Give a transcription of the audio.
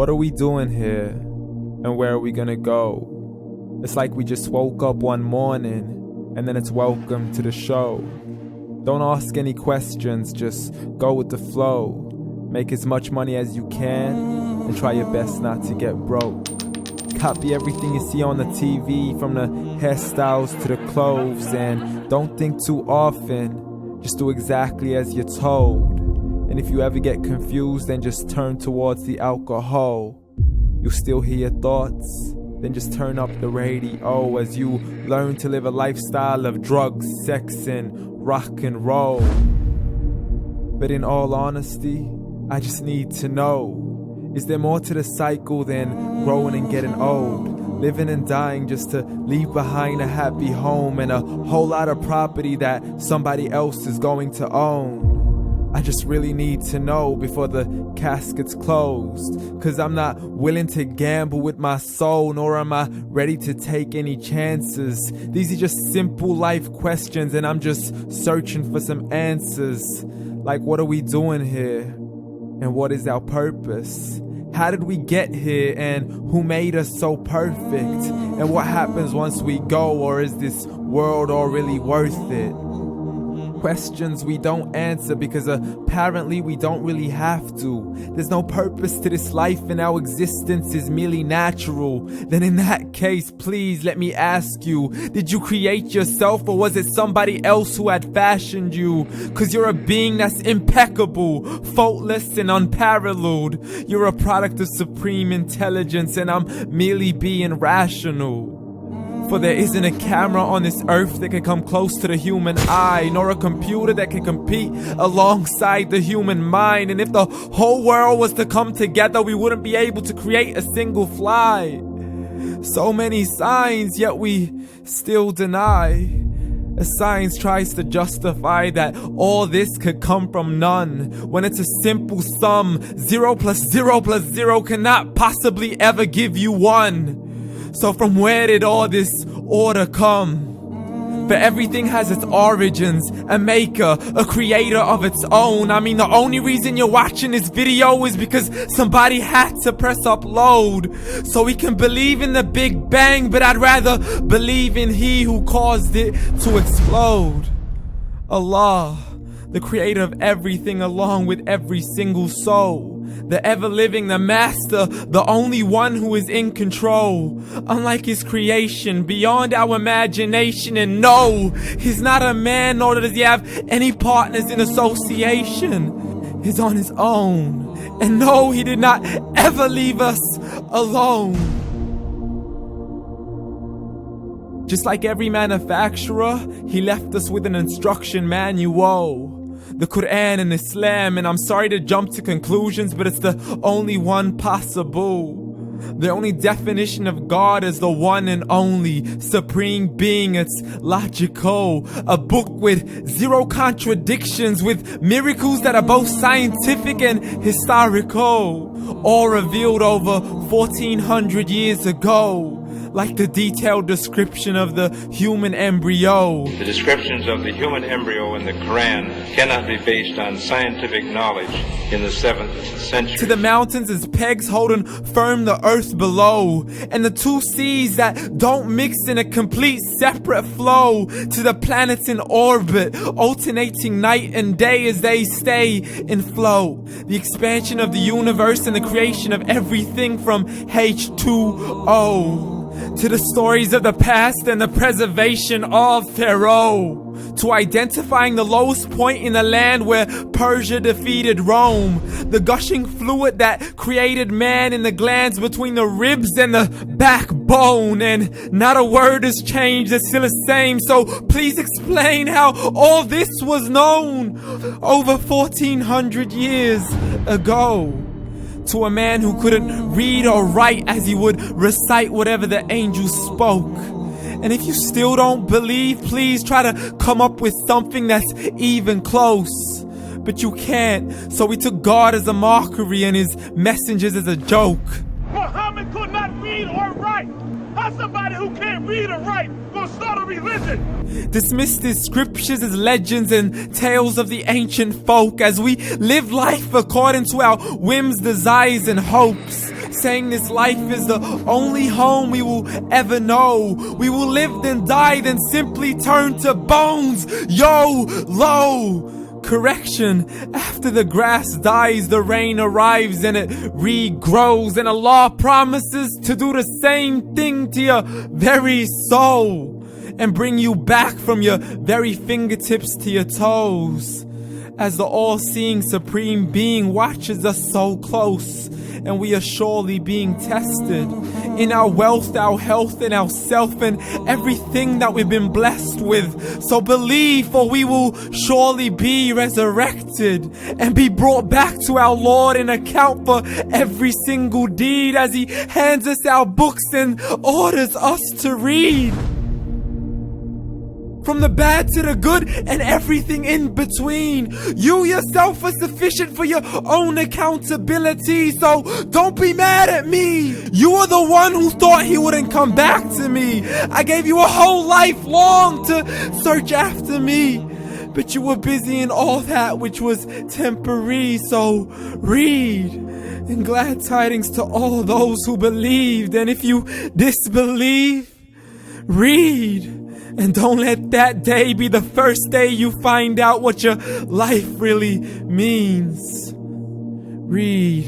What are we doing here? And where are we gonna go? It's like we just woke up one morning and then it's welcome to the show. Don't ask any questions, just go with the flow. Make as much money as you can and try your best not to get broke. Copy everything you see on the TV, from the hairstyles to the clothes, and don't think too often, just do exactly as you're told. And if you ever get confused, then just turn towards the alcohol. You'll still hear your thoughts, then just turn up the radio as you learn to live a lifestyle of drugs, sex, and rock and roll. But in all honesty, I just need to know, is there more to the cycle than growing and getting old? Living and dying just to leave behind a happy home and a whole lot of property that somebody else is going to own. I just really need to know before the casket's closed, 'cause I'm not willing to gamble with my soul, nor am I ready to take any chances. These are just simple life questions and I'm just searching for some answers. Like, what are we doing here? And what is our purpose? How did we get here, and who made us so perfect? And what happens once we go, or is this world all really worth it? Questions we don't answer because apparently we don't really have to. There's no purpose to this life and our existence is merely natural. Then in that case, please let me ask you, did you create yourself, or was it somebody else who had fashioned you? 'Cause you're a being that's impeccable, faultless and unparalleled. You're a product of supreme intelligence and I'm merely being rational. For there isn't a camera on this earth that can come close to the human eye, nor a computer that can compete alongside the human mind. And if the whole world was to come together, we wouldn't be able to create a single fly. So many signs, yet we still deny. As science tries to justify that all this could come from none, when it's a simple sum. 0 plus 0 plus 0 cannot possibly ever give you 1. So from where did all this order come? For everything has its origins, a maker, a creator of its own. I mean, the only reason you're watching this video is because somebody had to press upload. So we can believe in the Big Bang, but I'd rather believe in He who caused it to explode. Allah, the creator of everything along with every single soul. The ever-living, the master, the only one who is in control. Unlike his creation, beyond our imagination. And no, he's not a man, nor does he have any partners in association. He's on his own. And no, he did not ever leave us alone. Just like every manufacturer, he left us with an instruction manual. The Quran and Islam, and I'm sorry to jump to conclusions, but it's the only one possible. The only definition of God is the one and only supreme being. It's logical, a book with 0 contradictions, with miracles that are both scientific and historical, all revealed over 1400 years ago. Like the detailed description of the human embryo. The descriptions of the human embryo in the Quran cannot be based on scientific knowledge in the 7th century. To the mountains as pegs holding firm the earth below, and the 2 seas that don't mix in a complete separate flow. To the planets in orbit, alternating night and day as they stay in flow. The expansion of the universe and the creation of everything from H2O. To the stories of the past and the preservation of Pharaoh. To identifying the lowest point in the land where Persia defeated Rome. The gushing fluid that created man in the glands between the ribs and the backbone. And not a word has changed, it's still the same. So please explain how all this was known over 1400 years ago. To a man who couldn't read or write, as he would recite whatever the angels spoke. And if you still don't believe, please try to come up with something that's even close. But you can't, so we took God as a mockery and his messengers as a joke. Muhammad could not read or write. How somebody who can't read or write gonna start a religion? Dismiss these scriptures as legends and tales of the ancient folk, as we live life according to our whims, desires, and hopes. saying this life is the only home we will ever know. We will live then die, then simply turn to bones. YOLO! Correction, after the grass dies, the rain arrives and it regrows, and Allah promises to do the same thing to your very soul and bring you back from your very fingertips to your toes, as the all-seeing supreme being watches us so close, and we are surely being tested in our wealth, our health, and our self, and everything that we've been blessed with. So believe, for we will surely be resurrected and be brought back to our Lord and account for every single deed, as He hands us our books and orders us to read. From the bad to the good and everything in between. You yourself are sufficient for your own accountability, so don't be mad at me. You are the one who thought He wouldn't come back to me. I gave you a whole life long to search after me, but you were busy in all that which was temporary. So read, and glad tidings to all those who believed. And if you disbelieve, read. And don't let that day be the first day you find out what your life really means. Read.